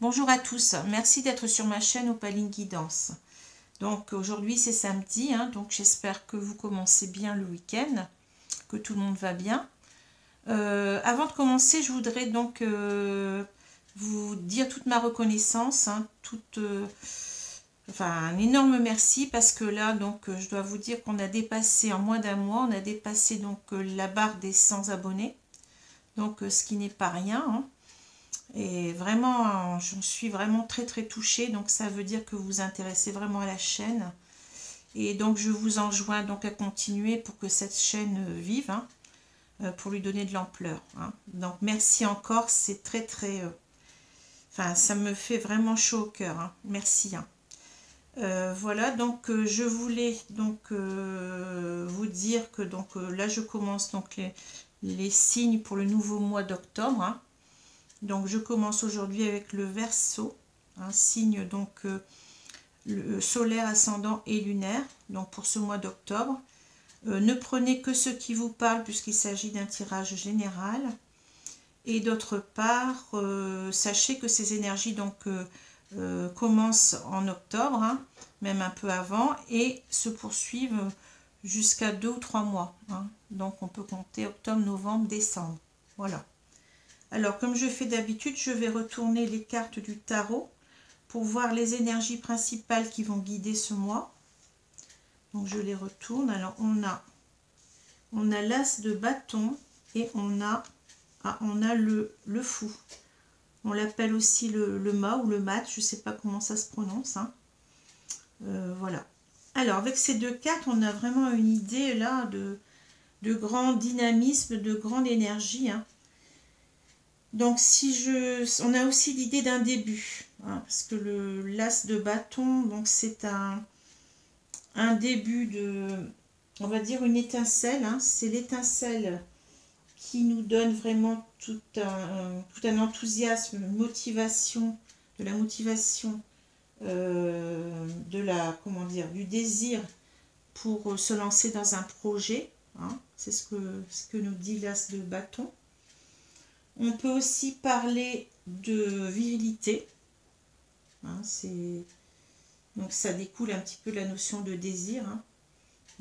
Bonjour à tous, merci d'être sur ma chaîne Opaline Guidance. Donc aujourd'hui c'est samedi, donc j'espère que vous commencez bien le week-end, que tout le monde va bien. Avant de commencer, je voudrais donc vous dire toute ma reconnaissance, enfin un énorme merci parce que là donc je dois vous dire qu'on a dépassé en moins d'un mois, on a dépassé donc la barre des 100 abonnés, donc ce qui n'est pas rien. Et vraiment, j'en suis vraiment très très touchée. Donc ça veut dire que vous vous intéressez vraiment à la chaîne. Et donc je vous enjoins donc à continuer pour que cette chaîne vive, pour lui donner de l'ampleur. Donc merci encore, c'est très très... Enfin, ça me fait vraiment chaud au cœur. Merci. Voilà, donc je voulais donc vous dire que donc là je commence donc les signes pour le nouveau mois d'octobre. Donc je commence aujourd'hui avec le Verseau, un signe donc le solaire, ascendant et lunaire, donc pour ce mois d'octobre. Ne prenez que ce qui vous parle puisqu'il s'agit d'un tirage général. Et d'autre part, sachez que ces énergies donc commencent en octobre, même un peu avant, et se poursuivent jusqu'à 2 ou 3 mois. Donc on peut compter octobre, novembre, décembre. Voilà. Alors, comme je fais d'habitude, je vais retourner les cartes du tarot pour voir les énergies principales qui vont guider ce mois. Donc, je les retourne. Alors, on a l'as de bâton et on a le fou. On l'appelle aussi le mât ou le mat, je ne sais pas comment ça se prononce. Voilà. Alors, avec ces deux cartes, on a vraiment une idée là de grand dynamisme, de grande énergie. Donc on a aussi l'idée d'un début, parce que l'as de bâton, donc c'est un début de, on va dire une étincelle, c'est l'étincelle qui nous donne vraiment tout un enthousiasme, une motivation, de la motivation, comment dire, du désir pour se lancer dans un projet, c'est ce que nous dit l'as de bâton. On peut aussi parler de virilité. Donc ça découle un petit peu de la notion de désir,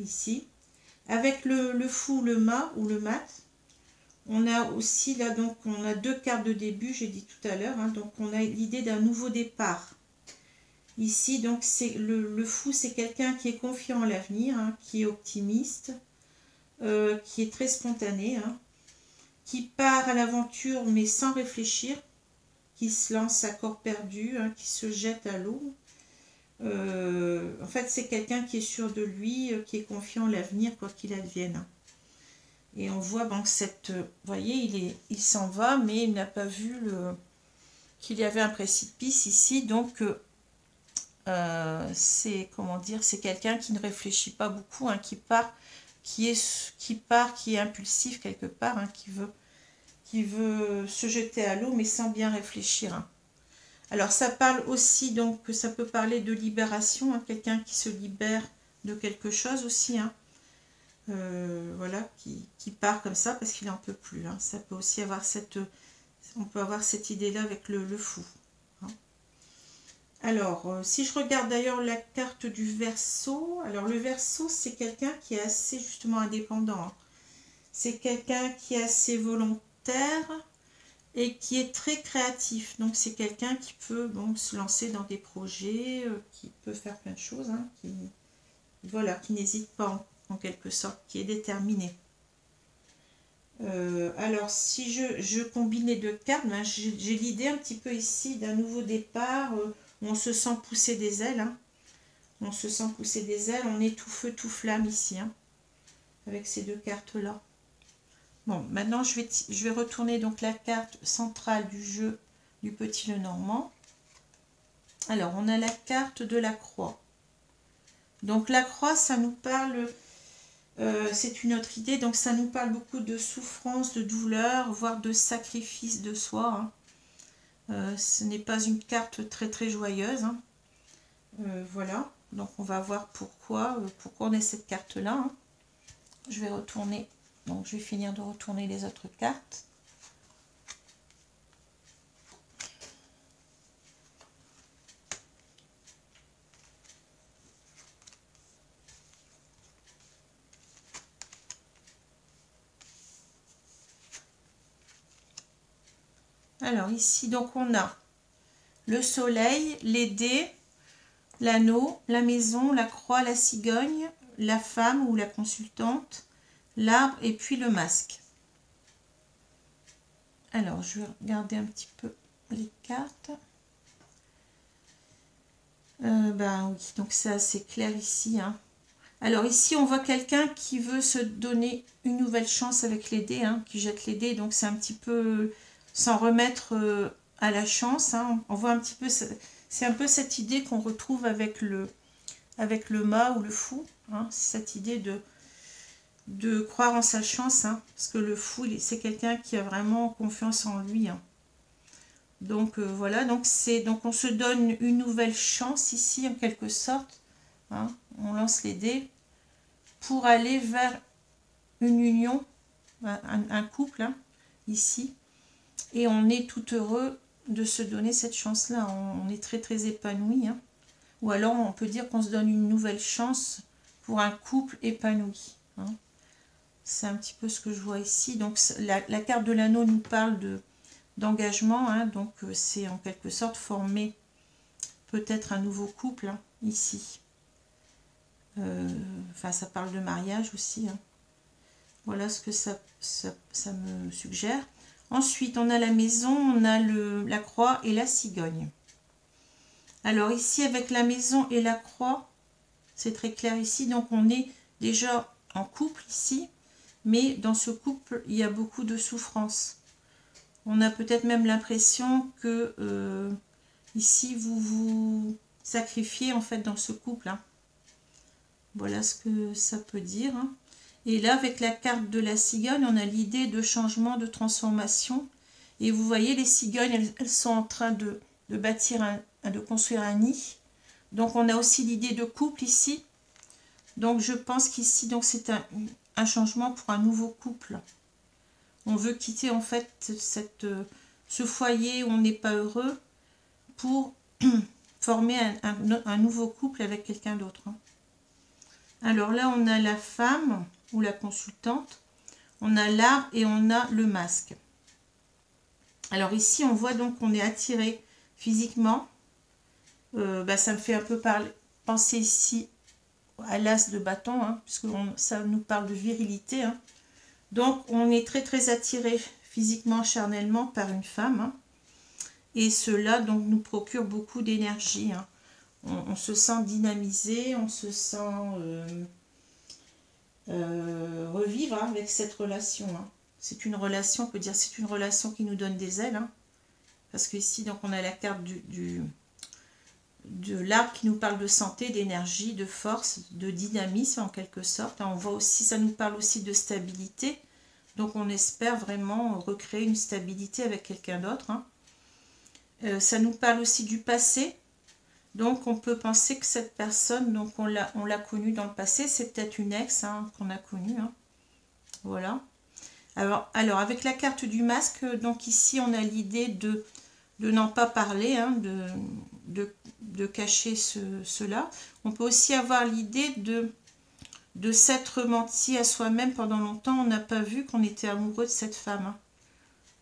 ici. Avec le fou, le mât ou le mat, on a aussi là, donc on a deux cartes de début, j'ai dit tout à l'heure, donc on a l'idée d'un nouveau départ. Ici, donc c'est le fou, c'est quelqu'un qui est confiant en l'avenir, qui est optimiste, qui est très spontané, qui part à l'aventure mais sans réfléchir, qui se lance à corps perdu, qui se jette à l'eau. En fait, c'est quelqu'un qui est sûr de lui, qui est confiant en l'avenir, quoi qu'il advienne. Et on voit, bon, vous voyez, il s'en va, mais il n'a pas vu qu'il y avait un précipice ici. Donc, comment dire, c'est quelqu'un qui ne réfléchit pas beaucoup, qui part, qui est impulsif quelque part, qui veut se jeter à l'eau, mais sans bien réfléchir. Alors ça parle aussi, donc ça peut parler de libération, quelqu'un qui se libère de quelque chose aussi, voilà, qui part comme ça parce qu'il n'en peut plus. Ça peut aussi avoir on peut avoir cette idée-là avec le fou. Alors, si je regarde d'ailleurs la carte du Verseau, alors le Verseau c'est quelqu'un qui est assez justement indépendant. C'est quelqu'un qui est assez volontaire et qui est très créatif. Donc c'est quelqu'un qui peut se lancer dans des projets, qui peut faire plein de choses, qui n'hésite pas en quelque sorte, qui est déterminé. Alors si je combine les deux cartes, j'ai l'idée un petit peu ici d'un nouveau départ, où on se sent pousser des ailes. On se sent pousser des ailes, on est tout feu, tout flamme ici, avec ces deux cartes-là. Bon, maintenant je vais retourner donc la carte centrale du jeu du Petit Lenormand. Alors, on a la carte de la croix. Donc la croix, ça nous parle, c'est une autre idée, donc ça nous parle beaucoup de souffrance, de douleur, voire de sacrifice de soi. Ce n'est pas une carte très très joyeuse. Voilà, donc on va voir pourquoi on a cette carte-là. Je vais retourner. Donc je vais finir de retourner les autres cartes. Alors ici, donc on a le soleil, les dés, l'anneau, la maison, la croix, la cigogne, la femme ou la consultante, l'arbre et puis le masque. Alors, je vais regarder un petit peu les cartes. Ben oui, donc c'est assez clair ici. Hein. Alors ici, on voit quelqu'un qui veut se donner une nouvelle chance avec les dés, hein, qui jette les dés. Donc c'est un petit peu s'en remettre à la chance. Hein. On voit un petit peu, c'est un peu cette idée qu'on retrouve avec le mât ou le fou. Hein. C'est cette idée de croire en sa chance. Hein, parce que le fou, c'est quelqu'un qui a vraiment confiance en lui. Hein. Donc voilà, donc on se donne une nouvelle chance ici en quelque sorte. Hein, on lance les dés pour aller vers une union, un couple hein, ici. Et on est tout heureux de se donner cette chance-là. On est très très épanoui. Hein. Ou alors on peut dire qu'on se donne une nouvelle chance pour un couple épanoui. Hein. C'est un petit peu ce que je vois ici. Donc la carte de l'anneau nous parle d'engagement, hein, donc c'est en quelque sorte former peut-être un nouveau couple hein, ici. Enfin, ça parle de mariage aussi. Hein. Voilà ce que ça me suggère. Ensuite, on a la maison, on a la croix et la cigogne. Alors ici, avec la maison et la croix, c'est très clair ici. Donc on est déjà en couple ici, mais dans ce couple, il y a beaucoup de souffrance. On a peut-être même l'impression que ici, vous vous sacrifiez en fait dans ce couple. Hein. Voilà ce que ça peut dire. Hein. Et là, avec la carte de la cigogne, on a l'idée de changement, de transformation. Et vous voyez, les cigognes, elles sont en train de bâtir, de construire un nid. Donc, on a aussi l'idée de couple ici. Donc, je pense qu'ici, c'est un changement pour un nouveau couple. On veut quitter en fait ce foyer où on n'est pas heureux pour former un nouveau couple avec quelqu'un d'autre. Hein. Alors là, on a la femme ou la consultante, on a l'arbre et on a le masque. Alors ici, on voit donc qu'on est attiré physiquement. Ça me fait un peu penser ici à l'as de bâton, hein, puisque ça nous parle de virilité. Hein. Donc, on est très très attiré physiquement, charnellement par une femme. Hein. Et cela donc nous procure beaucoup d'énergie. Hein. On se sent dynamisé, on se sent revivre hein, avec cette relation. Hein. C'est une relation, on peut dire c'est une relation qui nous donne des ailes. Hein. Parce qu'ici, donc on a la carte de l'arbre qui nous parle de santé, d'énergie, de force, de dynamisme en quelque sorte. On voit aussi, ça nous parle aussi de stabilité. Donc on espère vraiment recréer une stabilité avec quelqu'un d'autre. Hein. Ça nous parle aussi du passé. Donc on peut penser que cette personne, donc on l'a connue dans le passé, c'est peut-être une ex hein, qu'on a connue. Hein. Voilà. Alors avec la carte du masque, donc ici on a l'idée de n'en pas parler, hein, de cacher cela. On peut aussi avoir l'idée de s'être menti à soi-même pendant longtemps. On n'a pas vu qu'on était amoureux de cette femme.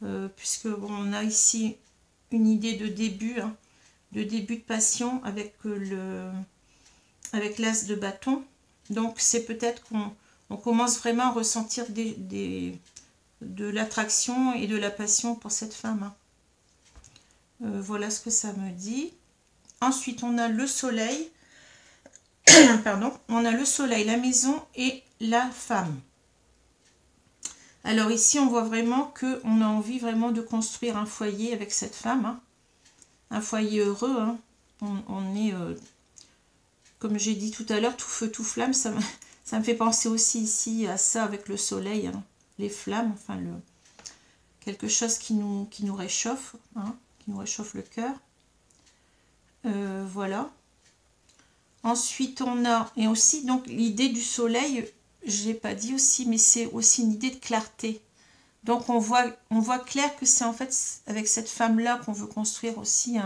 Hein. Puisque bon, on a ici une idée de début, hein, de passion avec l'as de bâton. Donc c'est peut-être qu'on commence vraiment à ressentir de l'attraction et de la passion pour cette femme. Hein. Voilà ce que ça me dit. Ensuite, on a le soleil. Pardon. On a le soleil, la maison et la femme. Alors ici, on voit vraiment qu'on a envie vraiment de construire un foyer avec cette femme. Hein. Un foyer heureux. Hein. On est, comme j'ai dit tout à l'heure, tout feu, tout flamme. Ça me fait penser aussi ici à ça avec le soleil. Hein. Les flammes, enfin quelque chose qui nous réchauffe. Hein. Qui nous réchauffe le cœur. Voilà. Ensuite, on a, et aussi donc l'idée du soleil, je l'ai pas dit aussi, mais c'est aussi une idée de clarté. Donc on voit clair que c'est en fait avec cette femme-là qu'on veut construire aussi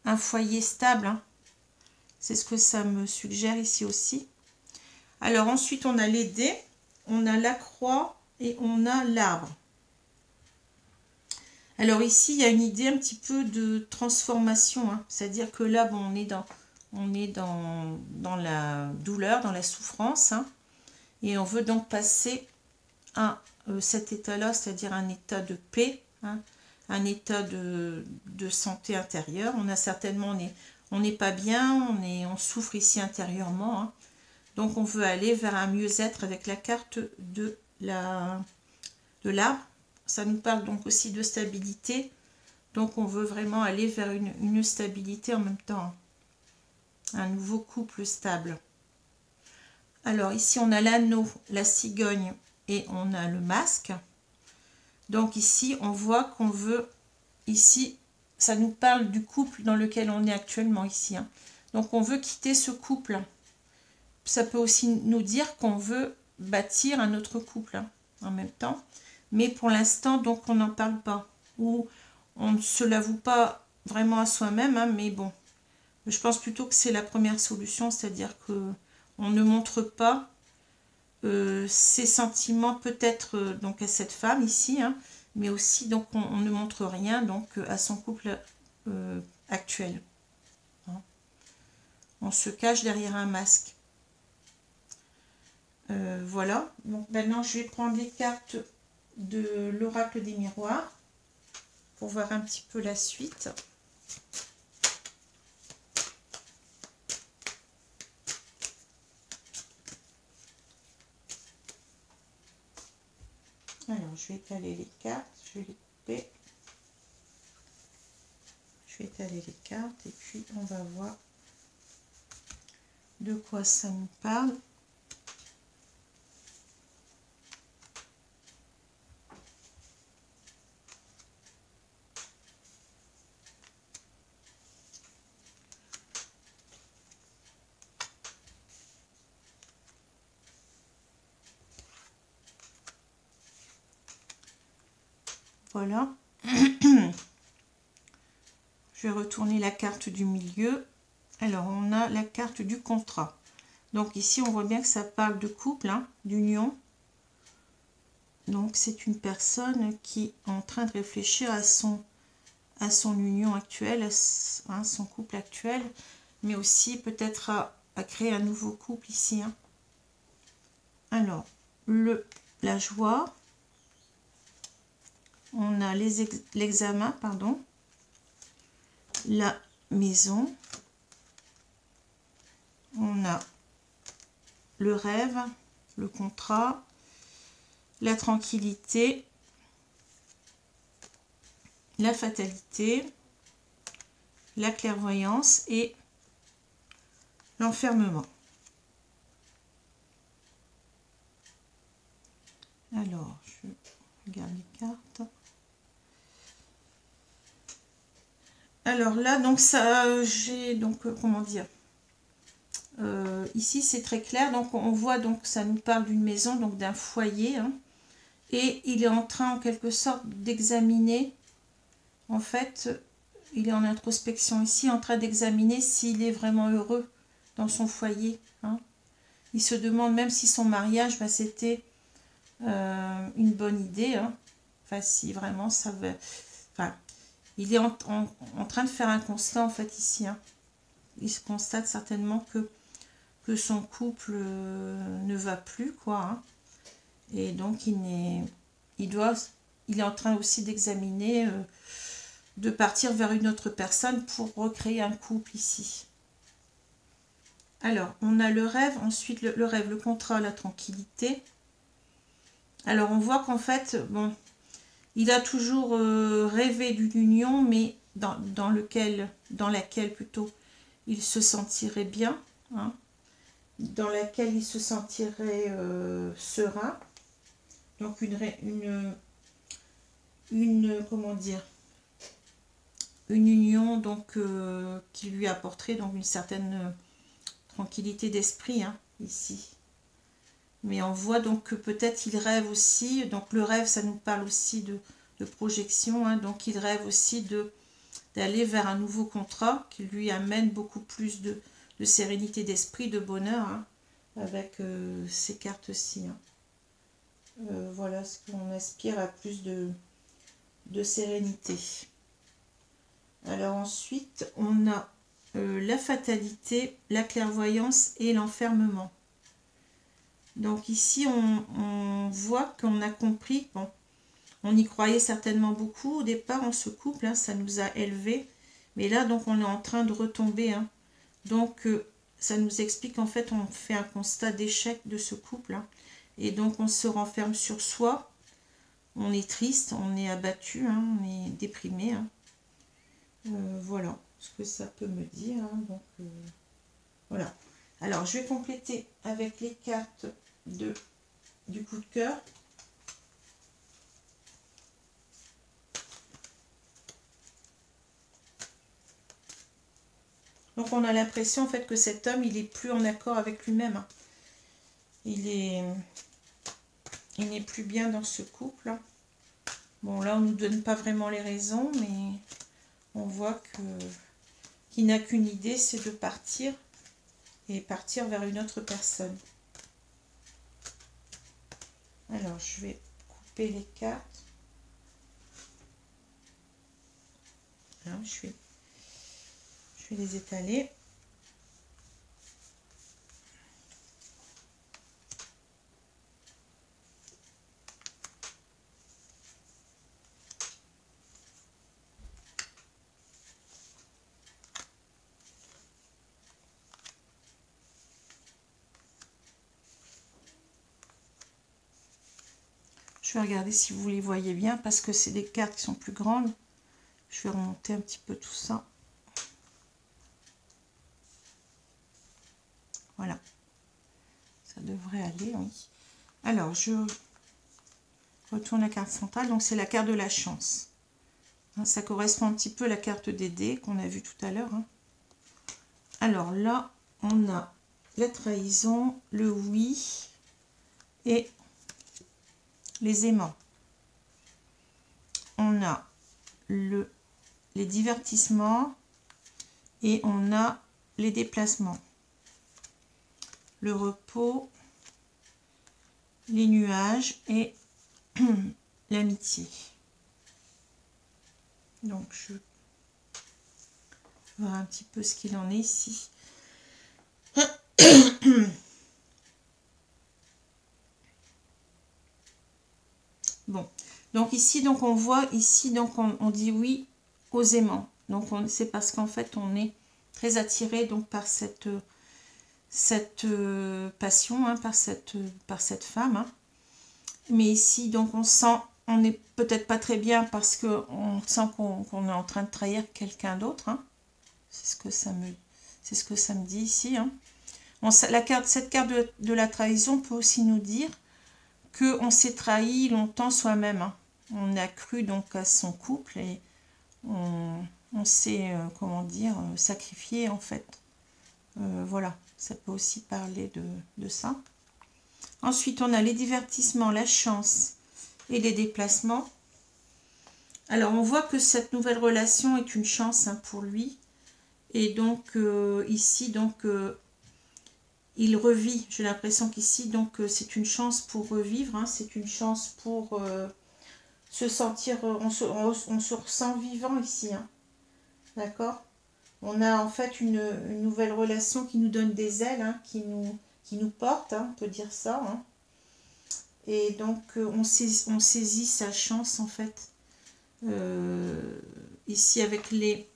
un foyer stable. Hein. C'est ce que ça me suggère ici aussi. Alors ensuite, on a les dés, on a la croix et on a l'arbre. Alors ici, il y a une idée un petit peu de transformation, hein. C'est-à-dire que là, bon, on est dans la douleur, dans la souffrance, hein, et on veut donc passer à cet état-là, c'est-à-dire un état de paix, hein, un état de santé intérieure. On a certainement, on n'est pas bien, on souffre ici intérieurement, hein. Donc on veut aller vers un mieux-être avec la carte de l'arbre. Ça nous parle donc aussi de stabilité. Donc on veut vraiment aller vers une stabilité en même temps. Un nouveau couple stable. Alors ici on a l'anneau, la cigogne et on a le masque. Donc ici on voit qu'on veut, ici ça nous parle du couple dans lequel on est actuellement ici, hein. Donc on veut quitter ce couple. Ça peut aussi nous dire qu'on veut bâtir un autre couple, hein, en même temps. Mais pour l'instant, donc, on n'en parle pas. Ou on ne se l'avoue pas vraiment à soi-même, hein, mais bon. Je pense plutôt que c'est la première solution, c'est-à-dire que on ne montre pas ses sentiments peut-être donc à cette femme ici, hein, mais aussi donc on ne montre rien donc à son couple actuel, hein. On se cache derrière un masque. Voilà, donc maintenant je vais prendre les cartes de l'oracle des miroirs pour voir un petit peu la suite. Alors je vais étaler les cartes, je vais les couper. Je vais étaler les cartes et puis on va voir de quoi ça nous parle. Voilà. Je vais retourner la carte du milieu. Alors, on a la carte du contrat. Donc ici, on voit bien que ça parle de couple, hein, d'union. Donc, c'est une personne qui est en train de réfléchir à son union actuelle, à son couple actuel, mais aussi peut-être à créer un nouveau couple ici, hein. Alors, la joie. On a l'examen, pardon, la maison, on a le rêve, le contrat, la tranquillité, la fatalité, la clairvoyance et l'enfermement. Alors, je regarde les cartes. Alors là, donc ça, j'ai donc, comment dire, ici c'est très clair, donc on voit, donc ça nous parle d'une maison, donc d'un foyer, hein, et il est en train en quelque sorte d'examiner, en fait, il est en introspection ici, en train d'examiner s'il est vraiment heureux dans son foyer, hein. Il se demande même si son mariage, bah, c'était une bonne idée, hein. Enfin si vraiment ça va, enfin il est en train de faire un constat en fait ici, hein. Il se constate certainement que son couple ne va plus, quoi, hein. Et donc il est en train aussi d'examiner, de partir vers une autre personne pour recréer un couple ici. Alors on a le rêve, ensuite le rêve, le contrat, la tranquillité. Alors on voit qu'en fait, bon, il a toujours rêvé d'une union, mais dans laquelle plutôt il se sentirait bien, hein, dans laquelle il se sentirait serein. Donc comment dire, une union donc qui lui apporterait donc une certaine tranquillité d'esprit, hein, ici. Mais on voit donc que peut-être il rêve aussi, donc le rêve ça nous parle aussi de projection, hein, donc il rêve aussi d'aller vers un nouveau contrat qui lui amène beaucoup plus de sérénité d'esprit, de bonheur, hein, avec ces cartes-ci, hein. Voilà, ce qu'on aspire à plus de sérénité. Alors ensuite, on a la fatalité, la clairvoyance et l'enfermement. Donc ici, on voit qu'on a compris, bon, on y croyait certainement beaucoup au départ en ce couple, hein, ça nous a élevés, mais là, donc, on est en train de retomber. Hein. Donc, ça nous explique qu'en fait, on fait un constat d'échec de ce couple. Hein, et donc, on se renferme sur soi, on est triste, on est abattu, hein, on est déprimé. Hein. Voilà ce que ça peut me dire. Hein, donc, voilà. Alors, je vais compléter avec les cartes du coup de cœur. Donc on a l'impression en fait que cet homme, il est plus en accord avec lui-même. Hein. Il n'est plus bien dans ce couple. Hein. Bon, là, on ne nous donne pas vraiment les raisons, mais on voit qu'il n'a qu'une idée, c'est de partir et partir vers une autre personne. Alors, je vais couper les cartes. Alors, je vais les étaler. Je vais regarder si vous les voyez bien parce que c'est des cartes qui sont plus grandes. Je vais remonter un petit peu tout ça. Voilà. Ça devrait aller, oui. Alors, je retourne la carte centrale. Donc, c'est la carte de la chance. Hein, ça correspond un petit peu à la carte des dés qu'on a vue tout à l'heure. Hein. Alors là, on a la trahison, le oui et les aimants. On a les divertissements et on a les déplacements. Le repos, les nuages et l'amitié. Donc je vais voir un petit peu ce qu'il en est ici. Bon, donc ici, donc on voit ici, donc on dit oui aux aimants. Donc c'est parce qu'en fait on est très attiré donc par cette passion, hein, par cette femme. Hein. Mais ici, donc on sent, on n'est peut-être pas très bien parce qu'on sent qu'on est en train de trahir quelqu'un d'autre. Hein. C'est ce que ça me dit ici. Hein. Cette carte de la trahison peut aussi nous dire qu'on s'est trahi longtemps soi-même. Hein. On a cru donc à son couple et on s'est, comment dire, sacrifié en fait. Voilà, ça peut aussi parler de ça. Ensuite, on a les divertissements, la chance et les déplacements. Alors, on voit que cette nouvelle relation est une chance hein, pour lui. Et donc, ici, donc, il revit. J'ai l'impression qu'ici, donc, c'est une chance pour revivre. Hein, c'est une chance pour se sentir... On se ressent vivant ici. Hein, d'accord ? On a en fait une nouvelle relation qui nous donne des ailes, hein, qui nous porte, hein, on peut dire ça. Hein. Et donc, on saisit sa chance, en fait, ici avec les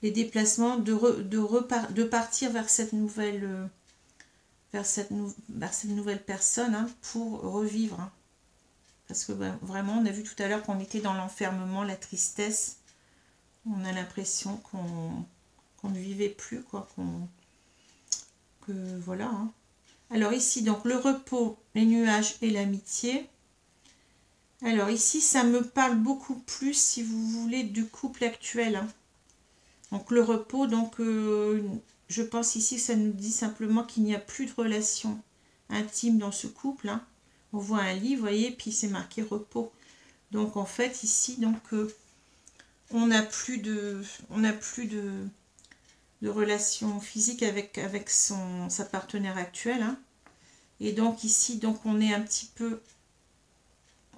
déplacements, de partir vers cette nouvelle, vers cette nouvelle personne hein, pour revivre. Hein. Parce que ben, vraiment, on a vu tout à l'heure qu'on était dans l'enfermement, la tristesse. On a l'impression qu'on ne vivait plus, quoi, que voilà. Hein. Alors ici, donc, le repos, les nuages et l'amitié. Alors ici, ça me parle beaucoup plus, si vous voulez, du couple actuel. Hein. Donc le repos, donc, je pense ici, ça nous dit simplement qu'il n'y a plus de relation intime dans ce couple. Hein. On voit un lit, vous voyez, puis c'est marqué repos. Donc en fait, ici, donc... on n'a plus de relation physique avec sa partenaire actuelle. Hein. Et donc ici, donc on est un petit peu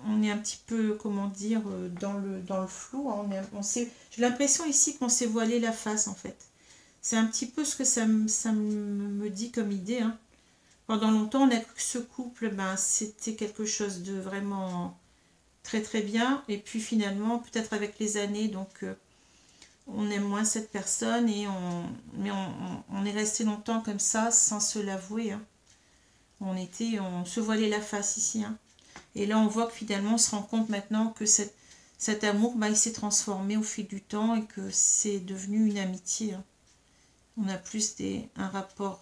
on est un petit peu, comment dire, dans le flou. Hein. J'ai l'impression ici qu'on s'est voilé la face, en fait. C'est un petit peu ce que ça me dit comme idée. Hein. Pendant longtemps, on a cru que ce couple, ben, c'était quelque chose de vraiment très très bien. Et puis finalement, peut-être avec les années, donc on aime moins cette personne. Mais on est resté longtemps comme ça, sans se l'avouer. Hein. On se voilait la face ici. Hein. Et là, on voit que finalement, on se rend compte maintenant que cet amour, bah, il s'est transformé au fil du temps et que c'est devenu une amitié. Hein. On a plus un rapport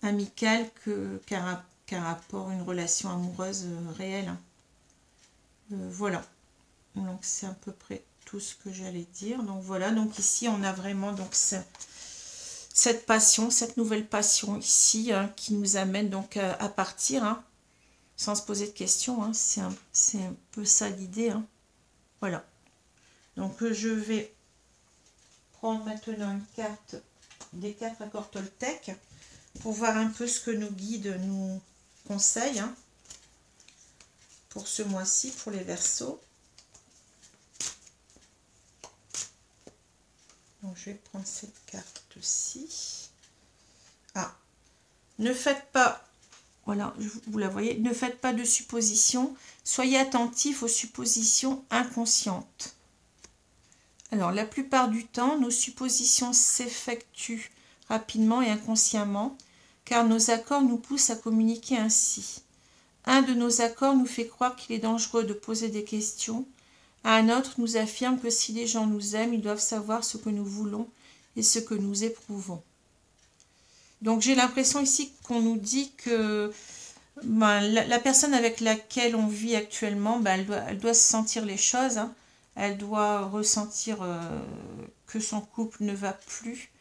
amical qu'un rapport, une relation amoureuse réelle. Hein. Voilà. Donc, c'est à peu près tout ce que j'allais dire. Donc, voilà. Donc, ici, on a vraiment donc, cette passion, cette nouvelle passion ici hein, qui nous amène donc à partir. Hein. Sans se poser de questions, hein. C'est un peu ça l'idée. Hein. Voilà. Donc je vais prendre maintenant une carte des 4 accords Toltec pour voir un peu ce que nos guides nous conseillent hein, pour ce mois-ci, pour les Verseaux. Donc je vais prendre cette carte-ci. Ah, ne faites pas... Voilà, vous la voyez. Ne faites pas de suppositions. Soyez attentifs aux suppositions inconscientes. Alors, la plupart du temps, nos suppositions s'effectuent rapidement et inconsciemment, car nos accords nous poussent à communiquer ainsi. Un de nos accords nous fait croire qu'il est dangereux de poser des questions. Un autre nous affirme que si les gens nous aiment, ils doivent savoir ce que nous voulons et ce que nous éprouvons. Donc j'ai l'impression ici qu'on nous dit que ben, la personne avec laquelle on vit actuellement, ben, elle doit sentir les choses. Hein. Elle doit ressentir que son couple ne va plus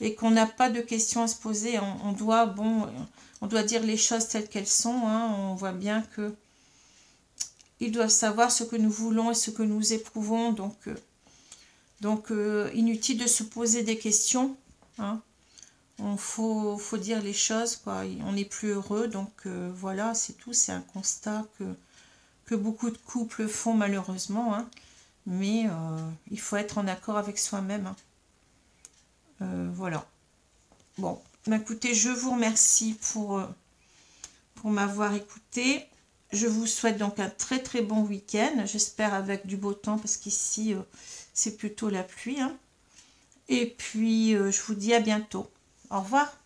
et qu'on n'a pas de questions à se poser. On doit dire les choses telles qu'elles sont. Hein. On voit bien que ils doivent savoir ce que nous voulons et ce que nous éprouvons. Donc inutile de se poser des questions. Hein. Faut dire les choses, quoi. On n'est plus heureux, donc voilà, c'est tout. C'est un constat que beaucoup de couples font malheureusement, hein. Mais il faut être en accord avec soi-même. Hein. Voilà. Bon, écoutez, je vous remercie pour m'avoir écouté. Je vous souhaite donc un très très bon week-end. J'espère avec du beau temps, parce qu'ici, c'est plutôt la pluie. Hein. Et puis, je vous dis à bientôt. Au revoir.